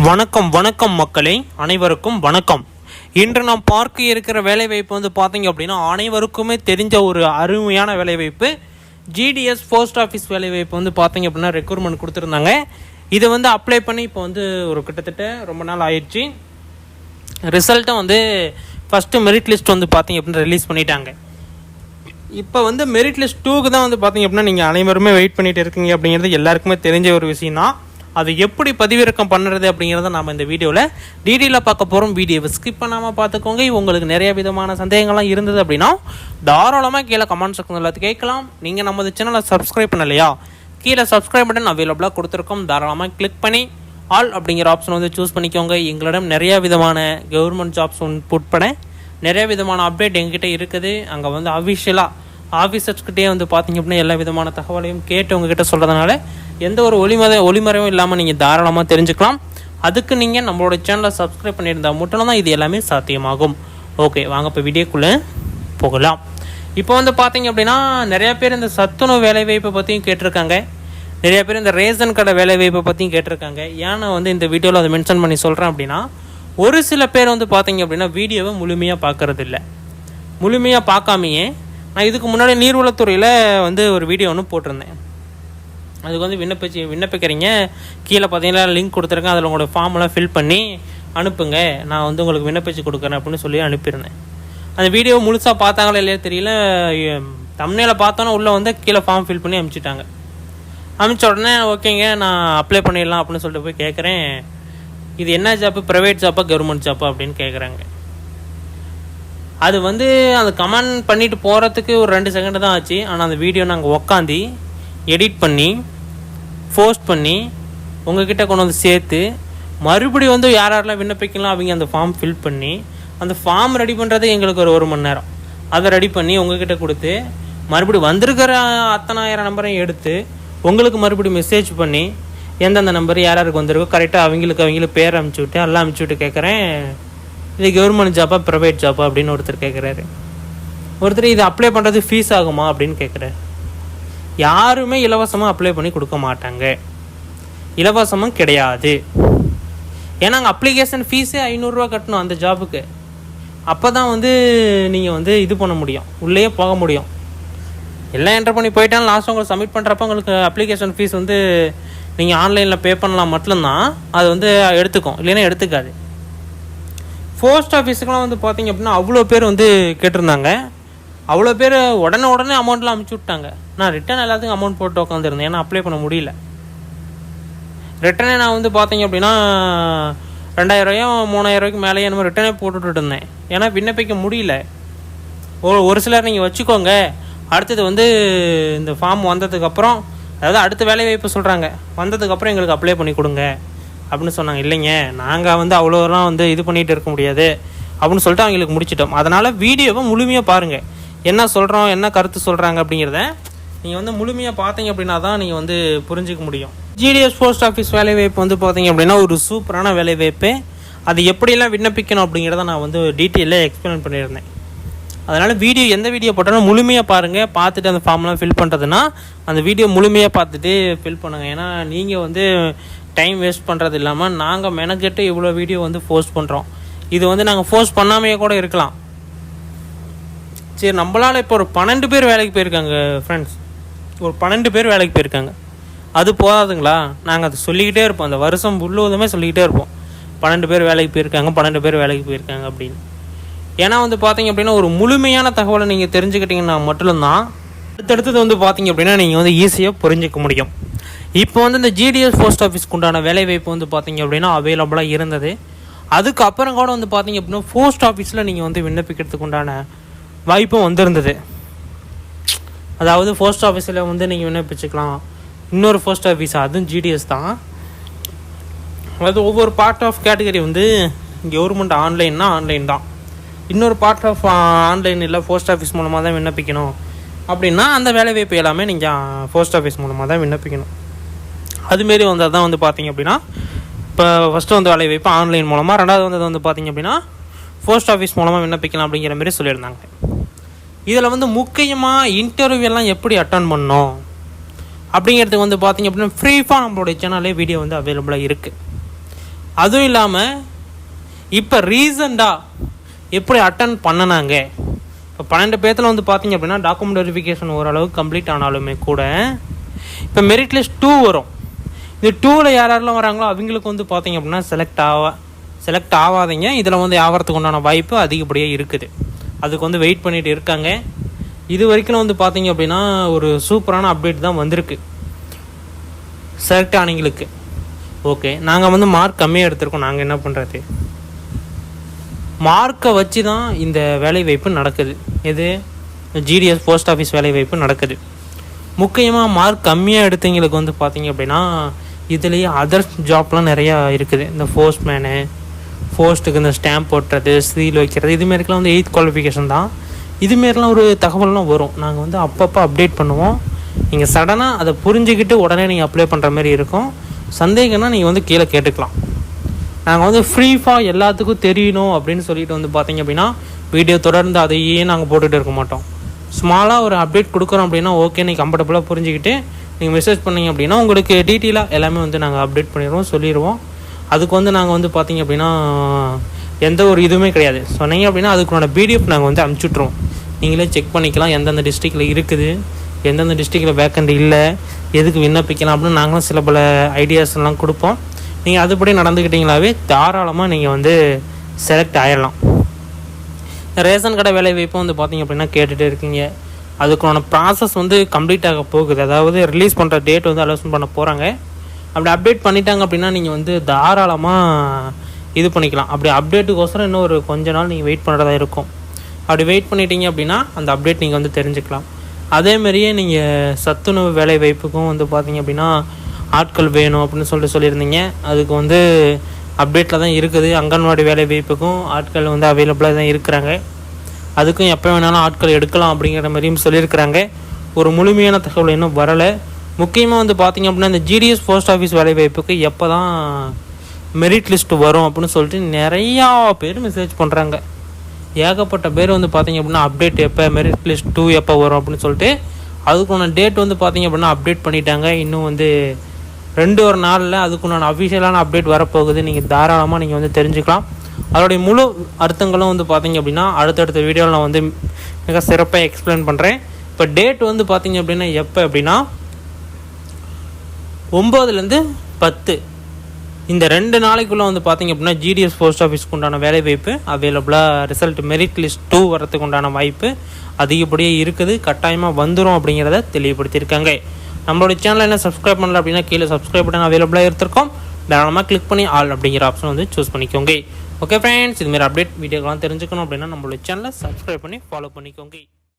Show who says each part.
Speaker 1: வணக்கம் வணக்கம் மக்களே, அனைவருக்கும் வணக்கம். இன்று நாம் பார்க்க இருக்கிற வேலைவாய்ப்பு வந்து பார்த்தீங்க அப்படின்னா அனைவருக்குமே தெரிஞ்ச ஒரு அருமையான வேலைவாய்ப்பு. ஜிடிஎஸ் போஸ்ட் ஆஃபீஸ் வேலைவாய்ப்பு வந்து பார்த்தீங்க அப்படின்னா ரெக்ரூட்மெண்ட் கொடுத்துருந்தாங்க. இதை வந்து அப்ளை பண்ணி இப்போ வந்து ஒரு கிட்டத்தட்ட ரொம்ப நாள் ஆயிடுச்சு. ரிசல்ட்டும் வந்து ஃபஸ்ட்டு மெரிட் லிஸ்ட் வந்து பார்த்தீங்க அப்படின்னா ரிலீஸ் பண்ணிட்டாங்க. இப்போ வந்து மெரிட் லிஸ்ட் 2க்கு தான் வந்து பார்த்தீங்க அப்படின்னா நீங்கள் அனைவருமே வெயிட் பண்ணிட்டு இருக்கீங்க அப்படிங்கிறது எல்லாருக்குமே தெரிஞ்ச ஒரு விஷயம் தான். அது எப்படி பதிவிறக்கம் பண்ணுறது அப்படிங்கிறத நம்ம இந்த வீடியோவில் டீட்டெயிலாக பார்க்க போகிறோம். வீடியோவை ஸ்கிப் பண்ணாமல் பார்த்துக்கோங்க. உங்களுக்கு நிறைய விதமான சந்தேகங்கள்லாம் இருந்தது அப்படின்னா தாராளமாக கீழே கமெண்ட் செக்ஷனில் கேட்கலாம். நீங்கள் நமது சேனலை சப்ஸ்கிரைப் பண்ணலையா, கீழே சப்ஸ்கிரைப் பட்டன் அவைலபிளாக கொடுத்துருக்கோம். தாராளமாக கிளிக் பண்ணி ஆல் அப்படிங்கிற ஆப்ஷன் வந்து சூஸ் பண்ணிக்கோங்க. எங்களிடம் நிறைய விதமான கவர்மெண்ட் ஜாப்ஸ் உட்பட நிறைய விதமான அப்டேட் எங்ககிட்ட இருக்குது. அங்கே வந்து அஃபிஷியலாக ஆஃபீஸர்ஸ்கிட்டே வந்து பார்த்தீங்க அப்படின்னா எல்லா விதமான தகவலையும் கேட்டு உங்ககிட்ட சொல்கிறதுனால எந்த ஒரு ஒளிமறைவும் இல்லாமல் நீங்கள் தாராளமாக தெரிஞ்சுக்கலாம். அதுக்கு நீங்கள் நம்மளோட சேனலை சப்ஸ்கிரைப் பண்ணியிருந்தால் மட்டும் தான் இது எல்லாமே சாத்தியமாகும். ஓகே, வாங்க இப்போ வீடியோக்குள்ளே போகலாம். இப்போ வந்து பார்த்தீங்க அப்படின்னா நிறையா பேர் இந்த சத்துணவு வேலைவாய்ப்பை பற்றியும் கேட்டிருக்காங்க. நிறைய பேர் இந்த ரேஷன் கடை வேலைவாய்ப்பை பற்றியும் கேட்டிருக்காங்க. ஏன் நான் வந்து இந்த வீடியோவில் அதை மென்ஷன் பண்ணி சொல்கிறேன் அப்படின்னா, ஒரு சில பேர் வந்து பார்த்தீங்க அப்படின்னா வீடியோவை முழுமையாக பார்க்குறதில்ல. முழுமையாக பார்க்காமையே நான் இதுக்கு முன்னாடி நீர்வளத்துறையில் வந்து ஒரு வீடியோ ஒன்று போட்டிருந்தேன். அதுக்கு வந்து விண்ணப்பிக்கிறீங்க, கீழே பார்த்தீங்கன்னா லிங்க் கொடுத்துருக்கேன். அதில் உங்களோட ஃபார்மெல்லாம் ஃபில் பண்ணி அனுப்புங்க, நான் வந்து உங்களுக்கு விண்ணப்பிச்சு கொடுக்குறேன் அப்படின்னு சொல்லி அனுப்பியிருந்தேன். அந்த வீடியோ முழுசாக பார்த்தாங்களோ இல்லையா தெரியல. தம்ப்நெயிலை பார்த்தோன்னா உள்ளே வந்து கீழே ஃபார்ம் ஃபில் பண்ணி அனுப்பிச்சிட்டாங்க. அனுப்பிச்ச உடனே ஓகேங்க நான் அப்ளை பண்ணிடலாம் அப்படின்னு சொல்லிட்டு போய் கேட்குறேன். இது என்ன job, private Jhapa government Jhapa அப்படின்னு கேட்குறாங்க. அது வந்து அந்த கமெண்ட் பண்ணிட்டு போகிறதுக்கு ஒரு 2 செகண்ட் தான் ஆச்சு. ஆனால் அந்த வீடியோ நாங்கள் உக்காந்து எடிட் பண்ணி போஸ்ட் பண்ணி உங்ககிட்ட கொண்டு வந்து சேர்த்து மறுபடியும் வந்து யாரெல்லாம் விண்ணப்பிக்கலாம் அவங்க அந்த ஃபார்ம் ஃபில் பண்ணி அந்த ஃபார்ம் ரெடி பண்ணுறது எங்களுக்கு ஒரு 1 மணி நேரம். அதை ரெடி பண்ணி உங்ககிட்ட கொடுத்து மறுபடியும் வந்திருக்கிற அத்தனாயிரம் நம்பரையும் எடுத்து உங்களுக்கு மறுபடியும் மெசேஜ் பண்ணி எந்தெந்த நம்பர் யாருக்கு வந்திருக்கோ கரெக்டாக அவங்களுக்கு பேர் அனுப்பிச்சி விட்டு எல்லாம் அனுப்பிச்சி விட்டு கேட்குறேன், இது கவர்மெண்ட் ஜாப்பா ப்ரைவேட் ஜாப்பா அப்படின்னு ஒருத்தர் கேட்குறாரு. ஒருத்தர் இது அப்ளை பண்ணுறது ஃபீஸ் ஆகுமா அப்படின்னு கேட்குறாரு. யாருமே இலவசமாக அப்ளை பண்ணி கொடுக்க மாட்டாங்க, இலவசமும் கிடையாது. ஏன்னா அங்கே அப்ளிகேஷன் ஃபீஸே 500 ரூபா கட்டணும் அந்த ஜாபுக்கு. அப்போ தான் வந்து நீங்கள் வந்து இது பண்ண முடியும், உள்ளேயே போக முடியும். எல்லாம் என்டர் பண்ணி போயிட்டாலும் லாஸ்ட் உங்களுக்கு சப்மிட் பண்ணுறப்ப உங்களுக்கு அப்ளிகேஷன் ஃபீஸ் வந்து நீங்கள் ஆன்லைனில் பே பண்ணலாம் மட்டும்தான் அது வந்து எடுத்துக்கும், இல்லைன்னா எடுத்துக்காது. போஸ்ட் ஆஃபீஸுக்கெலாம் வந்து பார்த்தீங்க அப்படின்னா அவ்வளோ பேர் வந்து கேட்டிருந்தாங்க. அவ்வளோ பேர் உடனே அமௌண்ட்லாம் அனுப்பிச்சி விட்டாங்க. நான் ரிட்டன் எல்லாத்துக்கும் அமௌண்ட் போட்டு உட்காந்துருந்தேன், ஏன்னா அப்ளை பண்ண முடியல. ரிட்டனே நான் வந்து பார்த்தீங்க அப்படின்னா 2000 3000 மேலேயே நம்ம ரிட்டனே போட்டுட்டு இருந்தேன். ஏன்னா விண்ணப்பிக்க முடியல. ஒரு சிலர் நீங்கள் வச்சுக்கோங்க, அடுத்தது வந்து இந்த ஃபார்ம் வந்ததுக்கப்புறம், அதாவது அடுத்த வேலைவாய்ப்பு சொல்கிறாங்க, வந்ததுக்கப்புறம் எங்களுக்கு அப்ளை பண்ணி கொடுங்க அப்படின்னு சொன்னாங்க. இல்லைங்க, நாங்கள் வந்து அவ்வளோலாம் வந்து இது பண்ணிகிட்டு இருக்க முடியாது அப்படின்னு சொல்லிட்டு அவங்களுக்கு முடிச்சிட்டோம். அதனால் வீடியோவை முழுமையாக பாருங்கள், என்ன சொல்கிறோம், என்ன கருத்து சொல்கிறாங்க அப்படிங்கிறத நீங்கள் வந்து முழுமையாக பார்த்தீங்க அப்படின்னா தான் நீங்கள் வந்து புரிஞ்சிக்க முடியும். ஜிடிஎஸ் போஸ்ட் ஆஃபீஸ் வேலைவாய்ப்பு வந்து பார்த்தீங்க அப்படின்னா ஒரு சூப்பரான வேலைவாய்ப்பு. அது எப்படியெல்லாம் விண்ணப்பிக்கணும் அப்படிங்கிறத நான் வந்து டீட்டெயிலாக எக்ஸ்பிளைன் பண்ணியிருந்தேன். அதனால் வீடியோ எந்த வீடியோ போட்டாலும் முழுமையாக பாருங்கள். பார்த்துட்டு அந்த ஃபார்ம்லாம் ஃபில் பண்ணுறதுன்னா அந்த வீடியோ முழுமையாக பார்த்துட்டு ஃபில் பண்ணுங்கள். ஏன்னா நீங்கள் வந்து டைம் வேஸ்ட் பண்ணுறது இல்லாமல் நாங்கள் மெனக்கெட்டு இவ்வளோ வீடியோ வந்து போஸ்ட் பண்ணுறோம். இது வந்து நாங்கள் போஸ்ட் பண்ணாமையே கூட இருக்கலாம். சரி, நம்மளால் இப்போ ஒரு 12 பேர் வேலைக்கு போயிருக்காங்க ஃப்ரெண்ட்ஸ், ஒரு 12 பேர் வேலைக்கு போயிருக்காங்க. அது போதாதுங்களா? நாங்கள் அதை சொல்லிக்கிட்டே இருப்போம், அந்த வருஷம் முழுவதுமே சொல்லிக்கிட்டே இருப்போம், 12 பேர் வேலைக்கு போயிருக்காங்க, 12 பேர் வேலைக்கு போயிருக்காங்க அப்படின்னு. ஏன்னா வந்து பார்த்தீங்க அப்படின்னா ஒரு முழுமையான தகவலை நீங்கள் தெரிஞ்சுக்கிட்டீங்கன்னா மட்டும்தான் அடுத்தடுத்தது வந்து பார்த்தீங்க அப்படின்னா நீங்கள் வந்து ஈஸியாக புரிஞ்சிக்க முடியும். இப்போ வந்து இந்த ஜிடிஎஸ் போஸ்ட் ஆஃபீஸ்க்கு உண்டான வேலைவாய்ப்பு வந்து பார்த்தீங்க அப்படின்னா அவைலபிளாக இருந்தது. அதுக்கப்புறம் கூட வந்து பார்த்தீங்க அப்படின்னா போஸ்ட் ஆஃபீஸில் நீங்கள் வந்து விண்ணப்பிக்கிறதுக்கு உண்டான வாய்ப்பும் வந்திருந்தது. அதாவது போஸ்ட் ஆஃபீஸில் வந்து நீங்கள் விண்ணப்பிச்சுக்கலாம். இன்னொரு போஸ்ட் ஆஃபீஸ், அதுவும் ஜிடிஎஸ் தான். அதாவது ஒவ்வொரு பார்ட் ஆஃப் கேட்டகரி வந்து கவர்மெண்ட் ஆன்லைன்னா ஆன்லைன் தான், இன்னொரு பார்ட் ஆஃப் ஆன்லைன் இல்லை போஸ்ட் ஆஃபீஸ் மூலமாக தான் விண்ணப்பிக்கணும் அப்படின்னா அந்த வேலைவாய்ப்பு எல்லாமே நீங்கள் போஸ்ட் ஆஃபீஸ் மூலமாக தான் விண்ணப்பிக்கணும். அதுமாரி வந்தால் தான் வந்து பார்த்தீங்க அப்படின்னா இப்போ ஃபஸ்ட்டு வந்து வேலைவாய்ப்பு ஆன்லைன் மூலமாக, ரெண்டாவது வந்து பார்த்தீங்க அப்படின்னா போஸ்ட் ஆஃபீஸ் மூலமாக விண்ணப்பிக்கலாம் அப்படிங்கிற மாதிரி சொல்லியிருந்தாங்க. இதில் வந்து முக்கியமாக இன்டர்வியூலாம் எப்படி அட்டன் பண்ணணும் அப்படிங்கிறதுக்கு வந்து பார்த்திங்க அப்படின்னா ஃப்ரீஃபாக நம்மளுடைய சேனல்லே வீடியோ வந்து அவைலபிளாக இருக்குது. அதுவும் இல்லாமல் இப்போ ரீசண்டாக எப்படி அட்டன் பண்ணினாங்க, இப்போ 12 பேர்த்தில் வந்து பார்த்தீங்க அப்படின்னா டாக்குமெண்ட் வெரிஃபிகேஷன் ஓரளவுக்கு கம்ப்ளீட் ஆனாலுமே கூட இப்போ மெரிட் லிஸ்ட் 2 வரும். இது 2ல் யாரெல்லாம் வராங்களோ அவங்களுக்கு வந்து பார்த்தீங்க அப்படின்னா செலக்ட் ஆகாதீங்க. இதில் வந்து ஆகிறதுக்கு உண்டான வாய்ப்பு அதிகப்படியாக இருக்குது. அதுக்கு வந்து வெயிட் பண்ணிட்டு இருக்காங்க. இது வரைக்கும் வந்து பார்த்தீங்க அப்படின்னா ஒரு சூப்பரான அப்டேட் தான் வந்திருக்கு செலக்ட் ஆனவங்களுக்கு. ஓகே, நாங்கள் வந்து மார்க் கம்மியாக எடுத்திருக்கோம். நாங்கள் என்ன பண்ணுறது, மார்க்கை வச்சு தான் இந்த வேலைவாய்ப்பு நடக்குது. இது ஜிடிஎஸ் போஸ்ட் ஆஃபீஸ் வேலைவாய்ப்பு நடக்குது. முக்கியமாக மார்க் கம்மியாக எடுத்தவங்களுக்கு வந்து பார்த்தீங்க அப்படின்னா இதுலேயே அதர் ஜாப்லாம் நிறையா இருக்குது. இந்த போஸ்ட்மேனு, போஸ்ட்டுக்கு இந்த ஸ்டாம்ப் போட்டுறது, சீல் வைக்கிறது, இதுமாரிக்கெலாம் வந்து 8th குவாலிஃபிகேஷன் தான். இதுமாரிலாம் ஒரு தகவல்லாம் வரும். நாங்கள் வந்து அப்பப்போ அப்டேட் பண்ணுவோம். நீங்கள் சடனாக அதை புரிஞ்சுக்கிட்டு உடனே நீங்கள் அப்ளை பண்ணுற மாதிரி இருக்கும். சந்தேகம்னா நீங்கள் வந்து கீழே கேட்டுக்கலாம். நாங்கள் வந்து ஃப்ரீஃபாக எல்லாத்துக்கும் தெரியணும் அப்படின்னு சொல்லிட்டு வந்து பார்த்தீங்க அப்படின்னா வீடியோ தொடர்ந்து அதையே நாங்கள் போட்டுகிட்டு இருக்க மாட்டோம். ஸ்மாலாக ஒரு அப்டேட் கொடுக்குறோம் அப்படின்னா ஓகே, நீங்கள் கம்ஃபர்டபுளாக புரிஞ்சுக்கிட்டு நீங்கள் மெசேஜ் பண்ணிங்க அப்படின்னா உங்களுக்கு டீட்டெயிலாக எல்லாமே வந்து நாங்கள் அப்டேட் பண்ணிடுவோம், சொல்லிடுவோம். அதுக்கு வந்து நாங்கள் வந்து பார்த்தீங்க அப்படின்னா எந்த ஒரு இதுவுமே கிடையாது. சொன்னீங்க அப்படின்னா அதுக்குள்ள பிடிஎஃப் நாங்கள் வந்து அனுப்பிச்சுட்ருவோம். நீங்களே செக் பண்ணிக்கலாம் எந்தெந்த டிஸ்ட்ரிக்டில் இருக்குது, எந்தெந்த டிஸ்ட்ரிக்டில் வேக்கண்ட் இல்லை, எதுக்கு விண்ணப்பிக்கலாம் அப்படின்னு நாங்களும் சில பல ஐடியாஸ்லாம் கொடுப்போம். நீங்கள் அதுபடி நடந்துக்கிட்டீங்களாவே தாராளமாக நீங்கள் வந்து செலக்ட் ஆகிடலாம். ரேஷன் கடை வேலை வாய்ப்பும் வந்து பார்த்தீங்க அப்படின்னா கேட்டுகிட்டு இருக்கீங்க. அதுக்கான ப்ராசஸ் வந்து கம்ப்ளீட் ஆக போகுது. அதாவது ரிலீஸ் பண்ணுற டேட் வந்து அலோன்ஸ் பண்ண போகிறாங்க. அப்படி அப்டேட் பண்ணிட்டாங்க அப்படின்னா நீங்கள் வந்து தாராளமாக இது பண்ணிக்கலாம். அப்படி அப்டேட்டுக்கோசரம் இன்னும் ஒரு கொஞ்ச நாள் நீங்கள் வெயிட் பண்ணுறதா இருக்கும். அப்படி வெயிட் பண்ணிட்டீங்க அப்படின்னா அந்த அப்டேட் நீங்கள் வந்து தெரிஞ்சுக்கலாம். அதேமாரியே நீங்கள் சத்துணவு வேலை வாய்ப்புக்கும் வந்து பார்த்தீங்க அப்படின்னா ஆட்கள் வேணும் அப்படின்னு சொல்லியிருந்தீங்க. அதுக்கு வந்து அப்டேட்டில் தான் இருக்குது. அங்கன்வாடி வேலை வாய்ப்புக்கும் ஆட்கள் வந்து அவைலபிளாக தான் இருக்கிறாங்க. அதுக்கும் எப்போ வேணாலும் ஆட்கள் எடுக்கலாம் அப்படிங்கிற மாதிரியும் சொல்லியிருக்கிறாங்க. ஒரு முழுமையான தகவல் இன்னும் வரலை. முக்கியமாக வந்து பார்த்திங்க அப்படின்னா இந்த ஜிடிஎஸ் போஸ்ட் ஆஃபீஸ் வேலை வாய்ப்புக்கு எப்போ தான் மெரிட் லிஸ்ட்டு வரும் அப்படின்னு சொல்லிட்டு நிறையா பேர் மெசேஜ் பண்ணுறாங்க. ஏகப்பட்ட பேர் வந்து பார்த்திங்க அப்படின்னா அப்டேட் எப்போ, மெரிட் லிஸ்ட் 2 எப்போ வரும் அப்படின்னு சொல்லிட்டு அதுக்குண்டான டேட் வந்து பார்த்திங்க அப்படின்னா அப்டேட் பண்ணிட்டாங்க. இன்னும் வந்து 2 நாளில் அதுக்குண்டான அஃபிஷியலான அப்டேட் வரப்போகுது. நீங்கள் தாராளமாக நீங்கள் வந்து தெரிஞ்சுக்கலாம். அதோடைய முழு அர்த்தங்களும் வந்து பார்த்திங்க அப்படின்னா அடுத்தடுத்த வீடியோவில் நான் வந்து மிக சிறப்பாக எக்ஸ்பிளைன் பண்ணுறேன். இப்போ டேட் வந்து பார்த்திங்க அப்படின்னா எப்போ அப்படின்னா 9லேருந்து 10 இந்த 2 நாளைக்குள்ளே வந்து பார்த்திங்க அப்படின்னா ஜிடிஎஸ் போஸ்ட் ஆஃபீஸ்க்கு உண்டான வேலை வாய்ப்பு அவைலபிளாக ரிசல்ட் மெரிட் லிஸ்ட் 2 வரத்துக்கு உண்டான வாய்ப்பு அதிகப்படியே இருக்குது. கட்டாயமாக வந்துடும் அப்படிங்கிறத தெளிவுபடுத்தியிருக்காங்க. நம்மளோட சேனலை என்ன சப்ஸ்கிரைப் பண்ணல அப்படின்னா கீழே சப்ஸ்கிரைப் பட்டன் அவைலபிளாக இருந்திருக்கோம். தாராளமாக கிளிக் பண்ணி ஆல் அப்படிங்கிற ஆப்ஷன் வந்து சூஸ் பண்ணிக்கோங்க. ஓகே ஃப்ரெண்ட்ஸ், இதுமாரி அப்டேட் வீடியோக்கெல்லாம் தெரிஞ்சுக்கணும் அப்படின்னா நம்மளோட சேனலை சப்ஸ்கிரைப் பண்ணி ஃபாலோ பண்ணிக்கோங்க.